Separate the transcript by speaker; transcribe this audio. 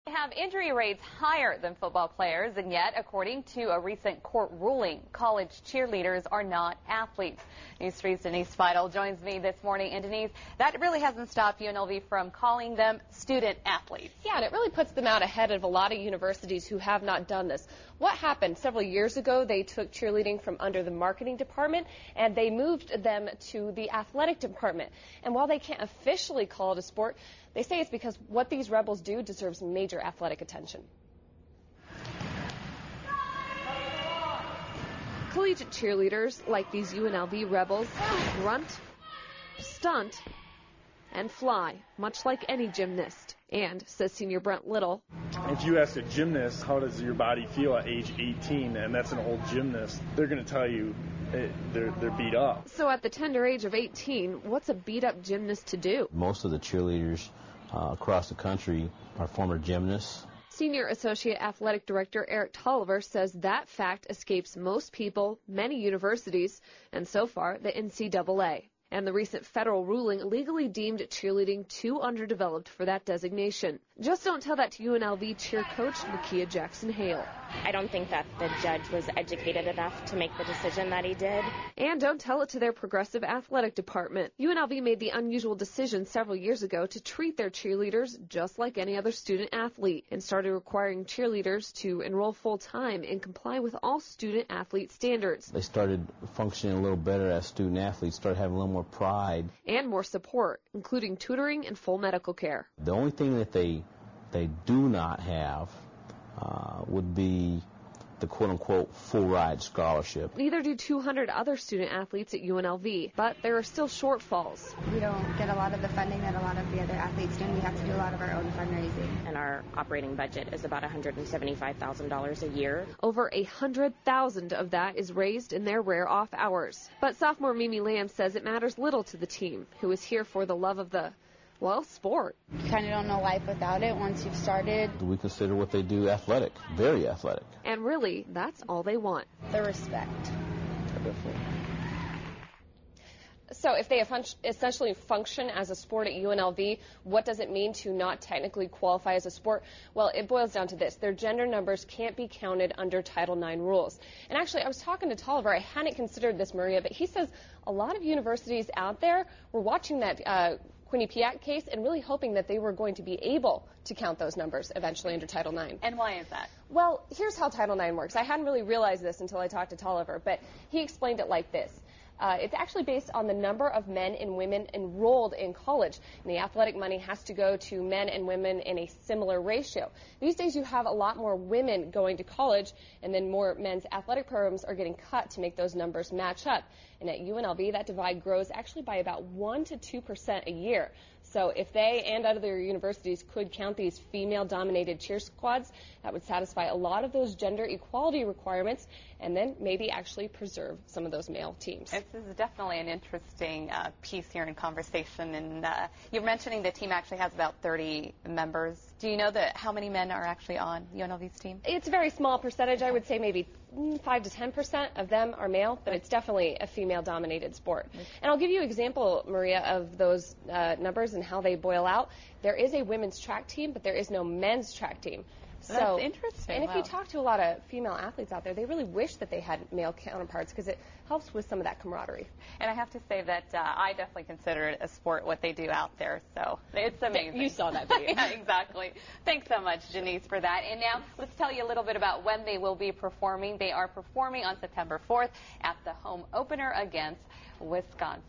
Speaker 1: Have injury rates higher than football players, and yet, according to a recent court ruling, college cheerleaders are not athletes. News 3's Denise Feidel joins me this morning. And Denise, that really hasn't stopped UNLV from calling them student athletes.
Speaker 2: Yeah, and it really puts them out ahead of a lot of universities who have not done this. What happened several years ago, they took cheerleading from under the marketing department and they moved them to the athletic department. And while they can't officially call it a sport, they say it's because what these rebels do deserves major athletic attention. Collegiate cheerleaders, like these UNLV rebels, grunt, stunt, and fly, much like any gymnast. And, says senior Brent Little,
Speaker 3: if you ask a gymnast, how does your body feel at age 18, and that's an old gymnast, they're going to tell you they're beat up.
Speaker 2: So at the tender age of 18, what's a beat-up gymnast to do?
Speaker 4: Most of the cheerleaders across the country are former gymnasts.
Speaker 2: Senior Associate Athletic Director Eric Tolliver says that fact escapes most people, many universities, and so far the NCAA. And the recent federal ruling legally deemed cheerleading too underdeveloped for that designation. Just don't tell that to UNLV cheer coach Nakia Jackson-Hale.
Speaker 5: I don't think that the judge was educated enough to make the decision that he did.
Speaker 2: And don't tell it to their progressive athletic department. UNLV made the unusual decision several years ago to treat their cheerleaders just like any other student athlete and started requiring cheerleaders to enroll full-time and comply with all student athlete standards.
Speaker 4: They started functioning a little better as student athletes, started having a little more pride.
Speaker 2: And more support, including tutoring and full medical care.
Speaker 4: The only thing that they do not have would be the quote-unquote full-ride scholarship.
Speaker 2: Neither do 200 other student athletes at UNLV, but there are still shortfalls.
Speaker 6: We don't get a lot of the funding that a lot of the other athletes do, and we have to do a lot of our own fundraising.
Speaker 5: And our operating budget is about $175,000 a year.
Speaker 2: Over $100,000 of that is raised in their rare off hours. But sophomore Mimi Lamb says it matters little to the team, who is here for the love of the sport.
Speaker 6: You kind of don't know life without it once you've started.
Speaker 4: We consider what they do athletic, very athletic.
Speaker 2: And really, that's all they want.
Speaker 6: The respect.
Speaker 2: So if they essentially function as a sport at UNLV, what does it mean to not technically qualify as a sport? Well, it boils down to this. Their gender numbers can't be counted under Title IX rules. And actually, I was talking to Tolliver. I hadn't considered this, Maria, but he says a lot of universities out there were watching that Quinnipiac case and really hoping that they were going to be able to count those numbers eventually under Title IX.
Speaker 1: And why is that?
Speaker 2: Well, here's how Title IX works. I hadn't really realized this until I talked to Tolliver, but he explained it like this. It's actually based on the number of men and women enrolled in college. And the athletic money has to go to men and women in a similar ratio. These days you have a lot more women going to college, and then more men's athletic programs are getting cut to make those numbers match up. And at UNLV, that divide grows actually by about 1 to 2% a year. So if they and other universities could count these female-dominated cheer squads, that would satisfy a lot of those gender equality requirements and then maybe actually preserve some of those male teams.
Speaker 1: This is definitely an interesting piece here in conversation. And you're mentioning the team actually has about 30 members. Do you know how many men are actually on UNLV's team?
Speaker 2: It's a very small percentage. I would say maybe 5 to 10% of them are male, but it's definitely a female-dominated sport. And I'll give you an example, Maria, of those numbers and how they boil out. There is a women's track team, but there is no men's track team.
Speaker 1: That's interesting.
Speaker 2: And if you talk to a lot of female athletes out there, they really wish that they had male counterparts because it helps with some of that camaraderie.
Speaker 1: And I have to say that I definitely consider it a sport, what they do out there. So it's amazing.
Speaker 2: You saw that video.
Speaker 1: Yeah, exactly. Thanks so much, Janice, for that. And now let's tell you a little bit about when they will be performing. They are performing on September 4th at the home opener against Wisconsin.